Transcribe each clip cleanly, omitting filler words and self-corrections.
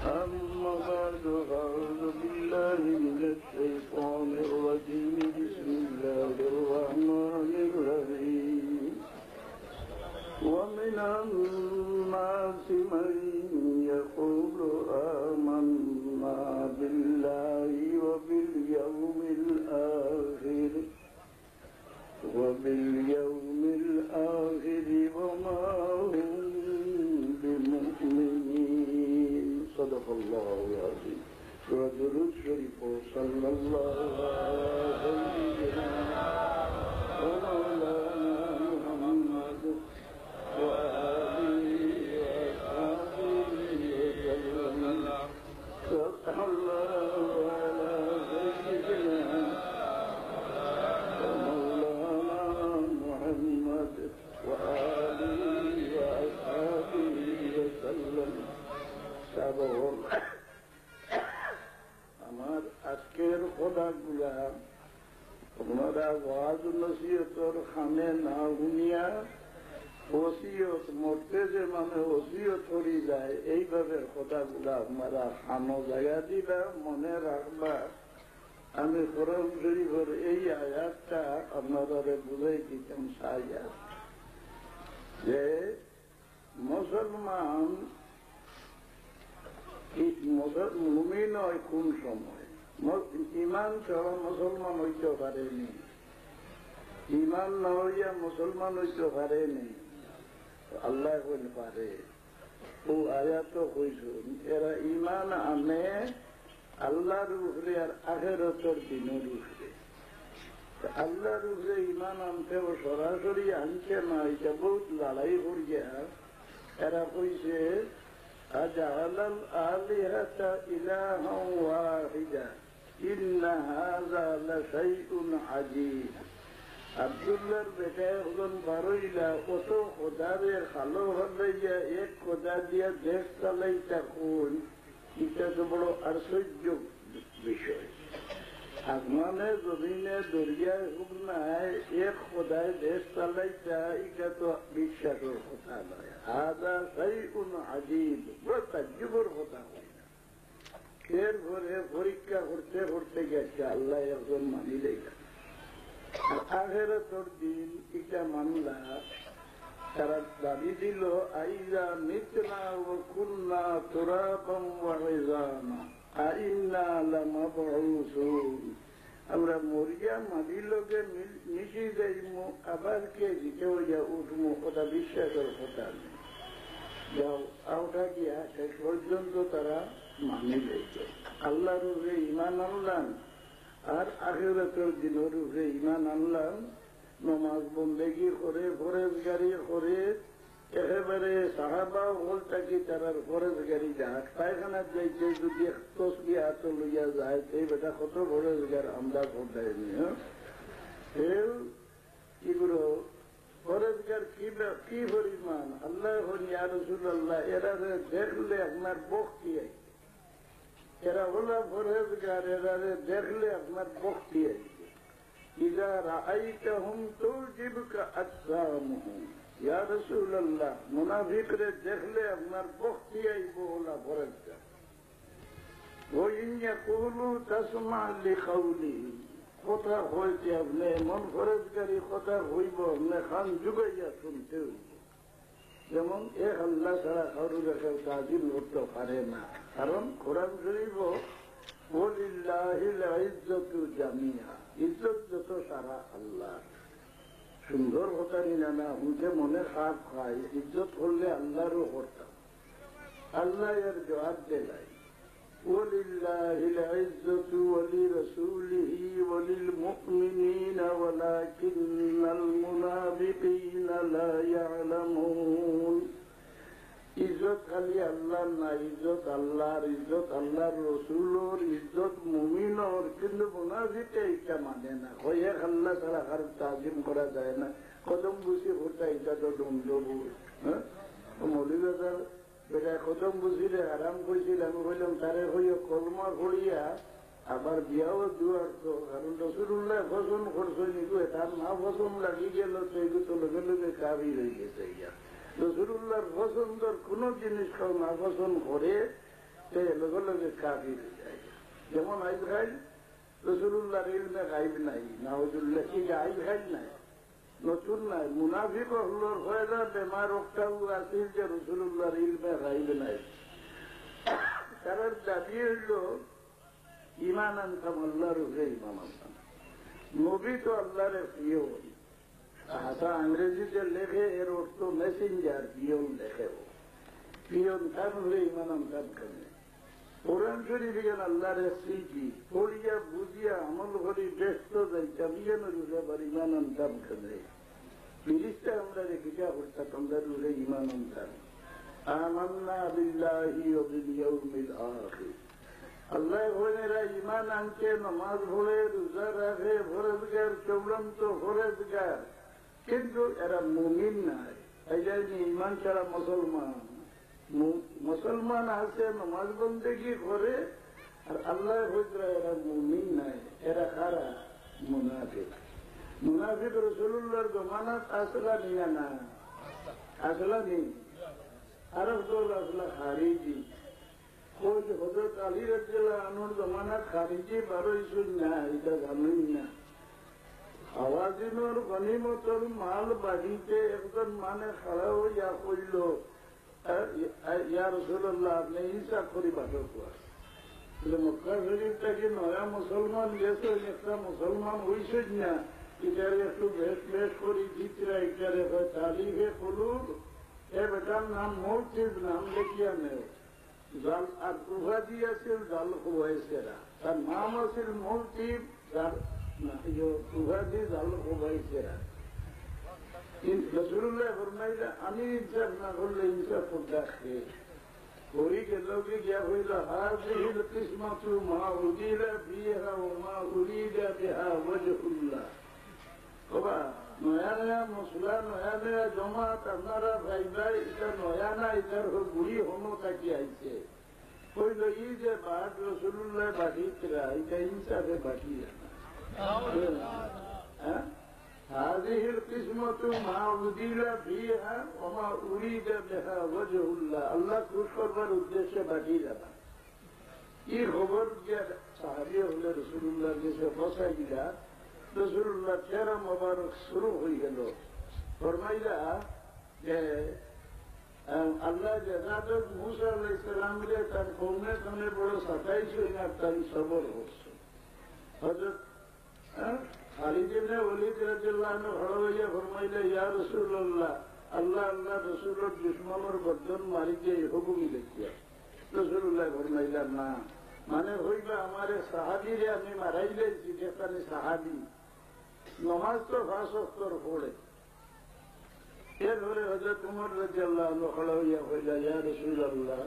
أما بعد فأعوذ بالله من الشيطان الرجيم بسم الله الرحمن الرحيم ومن الناس من يقول آمنا بالله وباليوم الآخر وما هم بمؤمنين صدق الله العظيم ودرود شريف صلى الله على سيدنا ومولانا محمد وآله وأصحابه وسلم صلى الله على سيدنا ومولانا محمد وآله وأصحابه وسلم আমার আজকের কথাগুলা তোমরা ওয়াজ নসিহতর খানে না শুনিয়া ওসিয়ত মরতে যে মানে ওসিয়ত করি যায় এইভাবে কথাগুলা আপনারা খানো জায়গা দিবা মনে রাখবা। আমি কোরআন শরীফের এই আয়াতটা আপনারা বুঝাই দিতাম সাইয়া যে মুসলমান মুমিন হয় কোন সময়? ইমান ছাড়া মুসলমান হইতে পারেনি, ইমান না হইয়া মুসলমান হইতে পারেনি। আল্লাহ কইন পারে ও আয়াত কইসুন এরা ইমান আনে আল্লাহর উপরে আর আখিরাতের দিনের উপরে। আল্লাহর উপরে ইমান আনতে ও সরাসরি আনছে না, এটা বহুত লড়াই করিয়া এরা কইছে أجعل الآلهة إلها واحدا إن هذا لشيء عجيب। আব্দুল্লাহর বেটা এখন বারইলা কত খোদারে খালো হলাইয়া এক খোদা দিয়া দেশ চালাইতা কোন, এটা তো বড় আশ্চর্য বিষয়। আসমানে জমিনে দরিয়ায় হোক নাই এক খোদায় দেশ চালাইতা, এটা তো বিশ্বাসের কথা নয়। আদা শাইউন আজীব, বড় তাজ্জুবের কথা হয় না। এর ঘরে পরীক্ষা করতে করতে গেছে আল্লাহ একজন মানিলে গেছে। আর আখিরাতের দিন এটা মানলা তারা দাবি দিল আইযা মিতনা ওয়া কুননা তুরাবান ওয়া ইযামা আইন্না লামাবউসুন। আমরা মরিয়া মাটির লোকে মিশে যাইমু, আবার কে জিতে হইয়া উঠমু, ওটা বিশ্বাসের কথা নেই। যাও আওটা গিয়া শেষ পর্যন্ত তারা মানি যাইত। আল্লাহর উপরে ইমান আনলাম আর আখিরাতের দিনের উপরে ইমান আনলাম। নমাজ বন্দেগি করে ফরেজগারি করে একেবারে সাহাবা হলটাকে তারার ফরেজগারি যাক পায়খানা যাইতে যদি তসবি হাত লইয়া যায় সেই বেটা কত ফরেজগার আমরা করতেনি। এগুলো ফরেজগার কি পরিমাণ আল্লাহ ইয়া রাসূলুল্লাহ এরা দেখলে আপনার বক্তি আইছে, এরা হলো ফরেজগার, এরা দেখলে আপনার বক্তি আইছে। ইযা রাআইতাহুম তুজিবুকা আজসামুহুম ইয়া রাসূলুল্লাহ, মুনাফিকরে দেখলে আপনার বক্তি আইব ওলা ফরেজগার। ওয়া ইন ইয়াকুলু তাসমা লিকাউলিহি, কথা হইতে আপনি এমন ফরেজগারি কথা হইব আপনি খান যুগাইয়া শুনতে হইব। যেমন এক আল্লাহ ছাড়া কারোর কেউ তাজিম করতে পারে না, কারণ কোরআন শরীফ ওয়ালিল্লাহিল ইজ্জাতু জামিআ, ইজ্জত যত সারা আল্লাহ। সুন্দর কথা নিনা না উনকে মনে খাপ খায়, ইজ্জত করলে আল্লাহরও করতাম। আল্লাহ এর জবাব দেয় ওয়ালিল্লাহিল ইজ্জাতু ওয়ালিরাসূলিহি ওয়ালিলমুমিনিনা ওয়ালাকিন্নাল মুনাফিকিনা লা ইয়ালামুন। ইজ্জত খালি আল্লাহর না, ইজ্জত আল্লাহর, ইজ্জত আল্লাহর রসুলের, ইজ্জত মুমিনের, কিন্তু মুনাফিকে এটা মানে না। ওই এক আল্লাহ ছাড়া কারো তাজিম করা যায় না। কদম বুঝি করতে এটা তো ডুমডবু। হ্যাঁ, মৌলিবাজার বেটা কদম বুঝিলে আরাম করছিল। আমি বললাম তারে হইয়া কলমা করিয়া আবার বিয়াও দুয়ার তো, কারণ রসুল্লাহ পছন্দ করছো নিকু, তার না পছন্দ লাগি গেল তো এগুলো তো লগে লগে কাবি হয়ে গেছে। রসুল্লাহর পছন্দের কোন জিনিস কেউ না পছন্দ করে লগে লগে কাফির হয়ে যায়। যেমন আইব খাই রসুল্লাহর ইলমে গাইব নাই, নাউজুল্লাহ কি গাইব খাই নাই, নতুন নাই। মুনাফিক হলোর হয়ে যা বেমার রোগটাও আসিল যে রসুল্লাহর ইলমে গাইব নাই। তার দাবি হইল ইমান আনতাম আল্লাহর উপরে ইমান আনতাম। নবী তো আল্লাহরে প্রিয়। আশা ইংরেজিতে লেখে এর অর্থ মেসেঞ্জার, পিয়ন লেখে। পিয়ন তার হলে ইমান আনতাম কেন? কোরআন শরীফ গেল আল্লাহরে স্মৃতি পড়িয়া বুঝিয়া আমল করি ব্যস্ত যাইতাম ইয়েনের উপরে ইমান আনতাম কেন? ফিরিস্তা আমরা রেখিটা করতাম আল্লাহর উপরে ইমান আনতাম। আমান্না বিল্লাহি ওয়া বিল ইয়াউমিল আখির। আল্লাহ বোনেরা ইমান আনছে, নামাজ পড়ে, রোজা রাখে, ফরজগার, চৌড়ান্ত ফরজগার, কিন্তু এরা মুমিন নাই। এই জন্য ইমান ছাড়া মুসলমান। মুসলমান আছে, নামাজ বন্দেগি করে, আর আল্লাহ হইতরা এরা মুমিন নাই। এরা কারা? মুনাফিক। মুনাফিক রাসূলুল্লাহর জমানাত আসলা নিয়া না, আসলা নেই। আর দল আসলা খারিজি। খোঁজ হযরত আলী রাদিয়াল্লাহু আনহুর জমানাত খারিজি বারোইশুন না, এটা জানেন না। হাওয়াজিনের গনিমতের মাল বাড়িতে একজন মানে খাড়া হইয়া কইল, ইয়া রাসূলুল্লাহ আপনি হিসাব করি বাটর কোয়া। মক্কা শরীফ থেকে নয়া মুসলমান গেছে, একটা মুসলমান হইছেন না, এটারে একটু বেশ বেশ করি চিত্রা, এটারে তালিফে কলুর এ বেটার নাম মৌতিব, নাম লেখিয়া নেও। জাল আর উহাদি আছিল জাল খুবাইছেরা, তার নাম আছিল মৌতিব, উহাদি জাল খুবাইছেরা। রাসূলুল্লাহ ফরমাইলেন আমি ইনসাফ না করলে ইনসাফ করতে আসে করি গেল কি গিয়া হইল হাযিহিল কিসমাতু মা উদিলা ফিহা ওয়া মা উরিদা বিহা ওয়াজহুল্লাহ। বাবা নয়া নয়া মশলা, নয়া নয়া জমাত আপনারা ভাই ভাই, এটা নয়া না, এটার বুড়ি হনো থাকি আইছে। কইল ই যে বাদ রাসূলুল্লাহ বাড়িতরা, এটা ইনসাফে বাকি না। هذه القسمة ما أُدِلَ فيها وما أريد بها وجه الله। আল্লাহ খুশ করবার উদ্দেশ্যে বাকি যাবা। এই খবর যে সাহাবী হলে রাসূলুল্লাহর কাছে পৌঁছাইলা, রাসূলুল্লাহ চেহারা মোবারক শুরু হয়ে গেল। ফরমাইলা যে আল্লাহ জানাত মুসা আলাইহিস সালামকে তার কওমের সামনে বড় 27 হইনা তার সবর হচ্ছে। হযরত খালিদ ইবনে ওলীদ রাদিয়াল্লাহু আনহু খড়া হইয়া ফরমাইলে ইয়া রাসূলুল্লাহ, আল্লাহ আল্লাহ রাসূলের দুশমনের গর্দন মারি দিয়ে হুকুম দেখিয়া। রাসূলুল্লাহ ফরমাইলেন না, মানে হইবা আমারে সাহাবীরে আমি মারাইলেছি, যেখানে সাহাবী নমাজ তো 5 ওয়াক্ত পড়ে। এরপরে হযরত উমর রাদিয়াল্লাহু আনহু খড়া হইয়া কইলা ইয়া রাসূলুল্লাহ,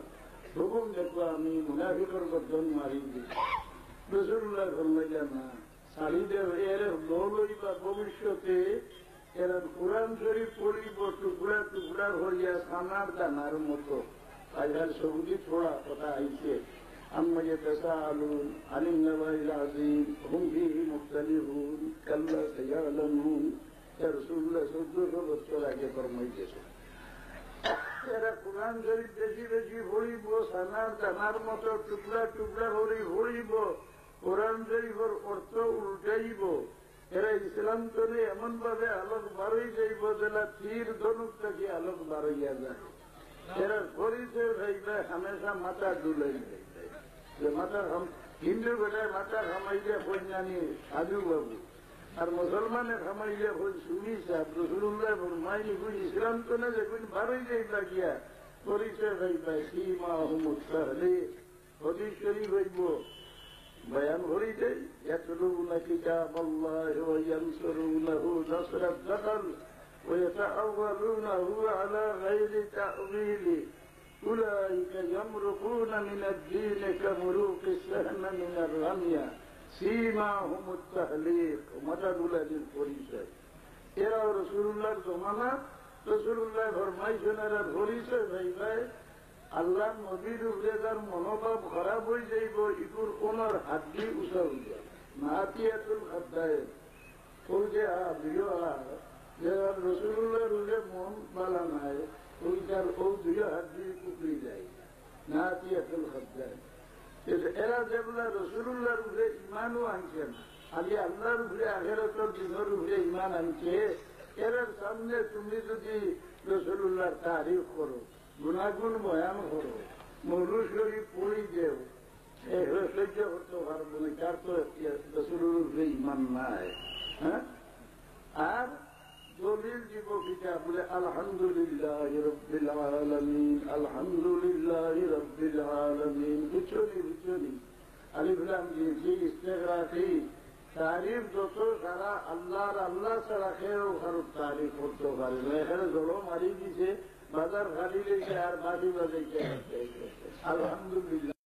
হুকুম দেখো আমি মুনাফিকের গর্দন মারি দিই। রাসূলুল্লাহ ফরমাইলেন না, সারিদের এর লইবা ভবিষ্যতে এরা কোরআন শরীফ পড়িব টুকরা টুকরা হইয়া সানার দানার মতো। আজকাল সবুজি ছোড়া কথা আইছে, আম্মা ইয়াতাসাআলুন আনিন নাবাইল আযীম হুম ফীহি মুখতালিফুন কাল্লা সায়ালামুন। ইয়া রাসূলুল্লাহ 1400 বছর আগে ফরমাইতেছে এরা কোরআন শরীফ বেশি বেশি পড়িব, সানার দানার মতো টুকরা টুকরা করে পড়িব, কোরআন শরীফের অর্থ উল্টাইব। এরা ইসলাম তলে এমন ভাবে আলোক বারই যাইব যেটা তীর ধনুক থেকে আলোক বারইয়া যায়। এরা পরিচয় হইবে হামেশা মাথা ডুলাই যে মাথা হিন্দু বেটায় মাথা খামাইলে কন্যানি সাধু বাবু, আর মুসলমানের খামাইলে সুনি সাহেব। রাসূলুল্লাহ ফরমাইনি ইসলাম তলে যখন বারই যাইবা গিয়া পরিচয় হইবে সীমাহুম তাহলিক। হাদিস শরীফ হইব বয়ান করি দেই, ইয়াতলুনা কিতাবাল্লাহি ওয়া ইয়ানসুরুনাহু নাসরাত দাখাল ওয়া ইয়াতাআওয়ালুনাহু আলা গায়রি তা'ওয়িলি উলাইকা ইয়ামরুকুনা মিনাদ দীন কামরুকিস সাহমি মিনার রামিয়া সীমাহুমুত তাহলিক। মাতাদুলাদিল পরিচয় এরা রাসূলুল্লাহর জমানা। রাসূলুল্লাহ ফরমাইছেন এরা পরিচয় ভাই আল্লাহ নবীর উপরে তার মনোভাব খারাপ হয়ে যাইব, ইকুর ওনার হাড্ডি উঁচা হয়ে যায়। নাতিয়াতুল খাদ্দায় যে রসুল্লাহর উপরে মন বালা নাই, ওই তার ও দুই হাড্ডি কুকড়ি যায়। নাতিয়াতুল খাদ্দায় এরা যেগুলা রসুল্লাহর উপরে ইমানও আনছেন, আগে আল্লাহর উপরে আখেরাতের দিনের উপরে ইমান আনছে, এর সামনে তুমি যদি রসুল্লাহর তারিফ করো, গুণাগুণ বয়ান করো, মৌলুদ শরীফ পড়ি দেও, সহ্য করতে পারবো না, কার তো রসুলের উপরে ইমান নাই। হ্যাঁ, আর দলিল দিব পিতা বলে আলহামদুলিল্লাহ রব্বিল আলামিন, আলহামদুলিল্লাহ রব্বিল আলামিন, বুঝছনি আলিফ লাম দিয়েছি ইস্তেগরাকি তারিফ যত সারা আল্লাহর আল্লাহ ছাড়া কেউ কারোর তারিফ করতে পারে না। এখানে জড়ো মারি দিছে, বাজার খালি লেগে আর বাড়ি বাজাইতে আলহামদুলিল্লাহ।